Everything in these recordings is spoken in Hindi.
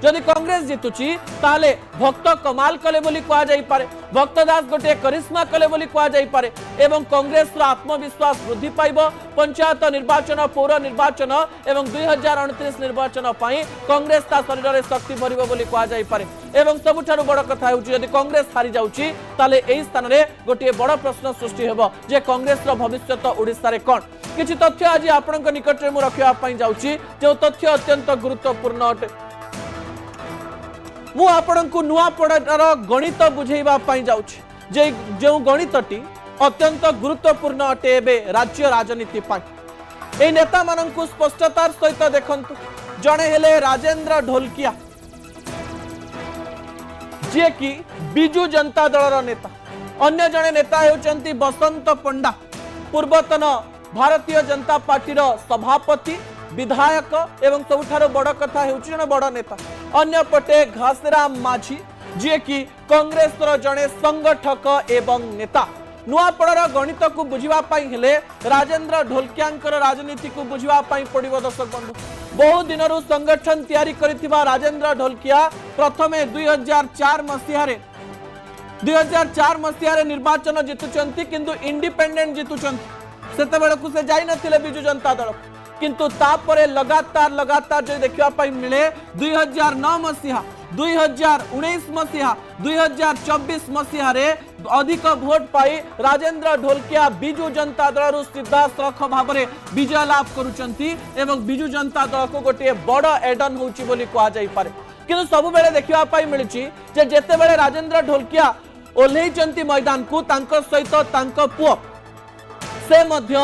जदि कांग्रेस जितुची ताले भक्त कमाल कले बोली कहा जाई पारे, भक्त दास गोटे करिश्मा कले बोली कहा जाई पारे एवं कांग्रेस रो आत्मविश्वास वृद्धि पाइबो। पंचायत निर्वाचन, पौर निर्वाचन एवं 2029 निर्वाचन पई कांग्रेस ता शरीर रे शक्ति भरिबो बोली कहा जाई पारे। एवं सबुठारु बड़ कथा होउची जदि कांग्रेस हारि जाउची ताले एई स्थान रे गोटे बड़ प्रश्न सृष्टि हेबो जे कांग्रेस रो भविष्यत ओडिसा रे कोन। किछि तथ्य आज आपनक निकट रे मु रखिया पई जाउची जे तथ्य अत्यंत गुरुत्वपूर्ण अटे। मु आपनकु नुआपड़ार गणित बुझेइबा पई जाउची जे जो गणितटी अत्यंत गुरुत्वपूर्ण अटे एबे राज्य राजनीति पई। ए नेता माननकु स्पष्टतार सहित देखंतु। जणे हेले राजेंद्र ढोलकिया जे कि बिजू जनता दलर नेता, अन्य जणे नेता हेउचंती बसंत पंडा, पूर्वतन भारतीय जनता पार्टी सभापति, विधायक एवं सबुठारो बड़ कथा हेउची जणे बड़ नेता। अन्य पटे घासीराम माझी जे कि कांग्रेस जणे संगठक एवं नेता। नुआपड़ार गणित को बुझिबा पई हेले राजेंद्र ढोलकियांकर राजनीति को बुझिबा पई पड़िबो। दर्शक बंधु, बहु दिनरु संगठन तैयारी करिथिबा राजेंद्र ढोलकिया प्रथमे 2004 मसीहा रे निर्वाचन जितुचंती, किंतु इंडिपेंडेंट जितुचंती। सेते बेलकु से जाई नथिले बिजू जनता दल, किंतु तापरे लगातार जो देखिबा पई मिले 2009 मसीहा, 2019 मसीहा, 2024 मसीहा रे अधिक भोट पाई राजेंद्र ढोलकिया बिजू जनता दल सीधा सख भाव में विजय लाभ करुचंती एवं बिजू जनता दल को गोटे बड़ एडन होउची बोली कहा जाई पारे। किंतु सब बेले देखिबा पई मिलिची जे जेते बेले राजेंद्र ढोलकिया ओल्हेइचंती मैदान को तांको सहित तांको पुओ से मध्य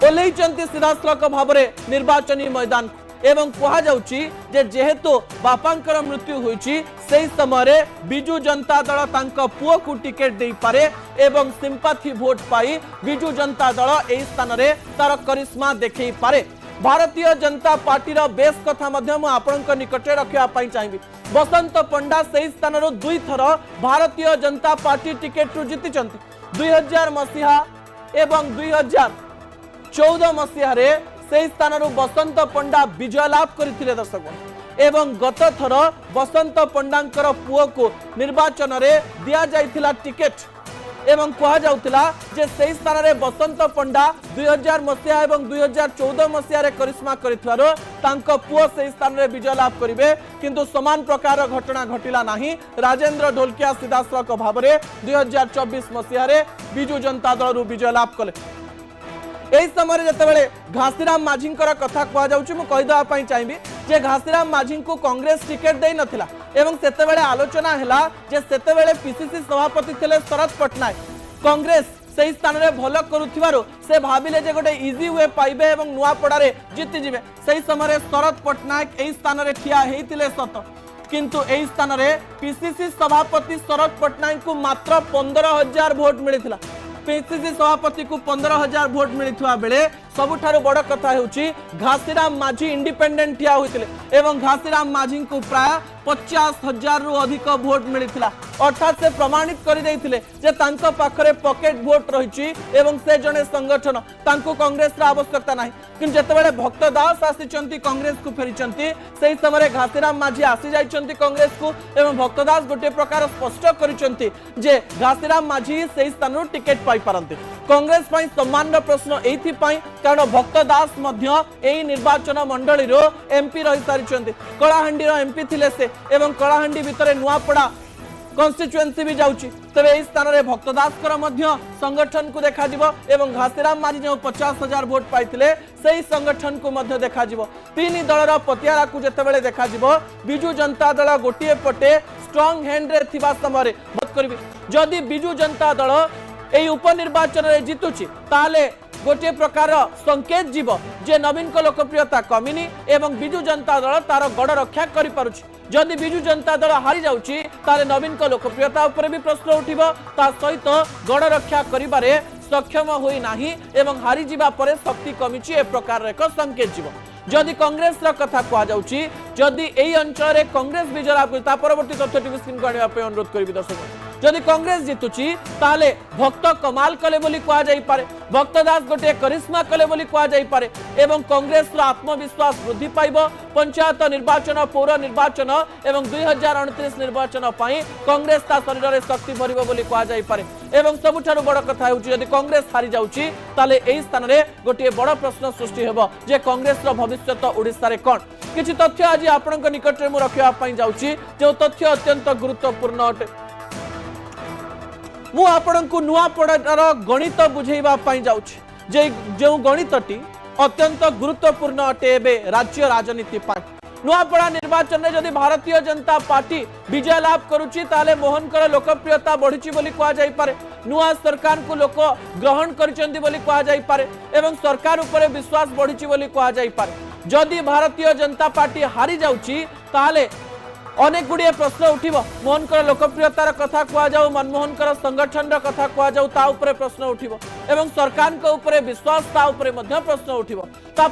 ओल्हेइचंती सीधा सख भाव में निर्वाचनी मैदान को एवं कहा जाउची जे जेहेतु बापांकर मृत्यु होईची सेही समय बिजू जनता दल तांको पुओ को टिकेट देई पारे एवं सिंपैथी वोट पाई बिजू जनता दल एही स्थान रे तार करिश्मा देखै पारे। भारतीय जनता पार्टी रो बेस कथा मध्य मु आपनक निकटे रखिया पई चाहिबी। बसंत पंडा सेही स्थान रो दुई थर भारतीय जनता पार्टी टिकेट रु जीतिचंती। 2000 मसीहा एवं 2014 मसीहा रे से स्थान बसंत पंडा विजय लाभ करथिले। दर्शक एवं गत थर बसंत पंडांकर पुओ को निर्वाचन रे दिया जाइथिला टिकेट एवं कहा जाउथिला जे से स्थान रे बसंत पंडा 2000 मसीहा एवं 2014 मसीहा रे करिश्मा करिथवारो तांको पुओ से स्थान रे विजय लाभ करिवे, किंतु समान प्रकार घटना घटिला नाही। राजेंद्र ढोलकिया सीधासलख भाव में 2024 मसीहा रे बिजू जनता दल विजय लाभ कले। एही समय जतबेले घासीराम माझी कथा कह जाउची मु कहिदवा पई चाहिबी जे घासीराम माझी को कांग्रेस टिकेट देई नथिला एवं सेतेबेले आलोचना हैला जे सेतेबेले पीसीसी सभापति थिले शरद पटनायक। कांग्रेस सेही स्थान रे भलो करूथिबारो से भाबिले जे गोटे इजी वे पाइबे एवं नुआपड़ा रे जीति जिवे। सेही समय शरद पटनायक एही स्थान रे ठिया हेइतिले सत, किंतु एही स्थान रे पीसीसी सभापति शरद पटनायक को मात्र 15,000 वोट मिलिथिला। पीसीसी सभापति को 15,000 वोट मिलता बेले सबुठारु बड़ कथा हेउची घासीराम माझी इंडिपेंडेंट ठिया होइतिले एवं घासीराम माझी को प्राय 50,000 रु अधिक वोट मिलता। अर्थात से प्रमाणित कर देइथिले जे तांको पाखरे पॉकेट वोट रहिची एवं से जने संगठन तांको कांग्रेस रा आवश्यकता नाही। किंतु जतबेले भक्त दास आसीचंती कांग्रेस को फेरिचंती सेही समय घासीराम माझी आसी जाइचंती कांग्रेस को एवं भक्त दास गोटे प्रकार स्पष्ट करिचंती जे घासीराम माझी सेही स्थान टिकेट पाई पारंती। कांग्रेस पई सम्मान प्रश्न एथि पई कारण भक्त दास मध्य एही निर्वाचन मंडली रो एमपी रही सारिचंती। कलाहांडी रो एमपी थिले से एवं कलाहांडी भितरे नुआपड़ा कन्स्टिट्युएंसी भी जाउची। तबे एही स्थान रे भक्त दास कर मध्य संगठन को देखा जिवो एवं घासीराम माझी जो 50,000 वोट पाइथिले सेही संगठन को मध्य देखा जिवो। तीन दलर पतियारा को जतेबेले देखा जिवो बिजू जनता दल गोटिए पटे स्ट्रांग हैंड रे थिबा समय मत करबी जदि बिजू जनता दल एही उपनिर्वाचन रे जितुची ताले गोटे प्रकार संकेत जीव जे नवीन को लोकप्रियता कमिनी एवं बिजू जनता दल तार गड़ रक्षा करि पारुछि। जदि बिजू जनता दल हारी जाउछि ताले नवीन को लोकप्रियता ऊपर भी प्रश्न उठिबो, ता सहित गड़ रक्षा करिबारे सक्षम होई नाही एवं हारी जिबा परे शक्ति कमिछि ए प्रकार एक संकेत जीव। जदि कांग्रेस रा कथा कहा जाउछि जदि एही अंचल रे कांग्रेस विजय लाभ करता परवर्ती तथ्य टीवी स्क्रीन को आनिबा पे अनुरोध करिबि। दर्शक जदि कांग्रेस जितुची ताले भक्त कमाल कले बोली कहा जाई पारे, भक्त दास गोटे करिश्मा कले बोली कहा जाई पारे एवं कांग्रेस रो आत्मविश्वास वृद्धि पाइबो। पंचायत निर्वाचन, पौर निर्वाचन एवं 2029 निर्वाचन पाई कांग्रेस ता शरीर रे शक्ति भरिबो बोली कहा जाई पारे। एवं सबुठारु बड़ कथा होउची जदि कांग्रेस हारि जाउची ताले एई स्थान रे गोटे बड़ प्रश्न सृष्टि हेबो जे कांग्रेस रो भविष्यत ओडिसा रे कोन। किछि तथ्य आज आपनक निकट रे मु रखिया पई जाउची जे तथ्य अत्यंत गुरुत्वपूर्ण अटे। मु आपनकु नुआपड़ार गणित बुझेइबा पई जाउची जे जो गणितटी अत्यंत गुरुत्वपूर्ण अटे एबे राज्य राजनीति पाई। नुआपड़ा निर्वाचन में जदि भारतीय जनता पार्टी विजय लाभ करुची ताले मोहनकर लोकप्रियता बढ़िची बोली कहा जाई पारे। नुआ सरकार को लोक ग्रहण करिसेंती बोली कहा जाई पारे एवं सरकार ऊपर विश्वास बढ़िची बोली कहा जाई पारे। जदि भारतीय जनता पार्टी हारी जाउची ताले अनेक गुड़िए प्रश्न उठिबो। मोहनकर लोकप्रियतार कथा कहा जाऊ, मनमोहनकर संगठन कथा कहा जाऊ, ता ऊपर प्रश्न उठिबो एवं सरकार को ऊपर विश्वास ता ऊपर मध्य प्रश्न उठिबो।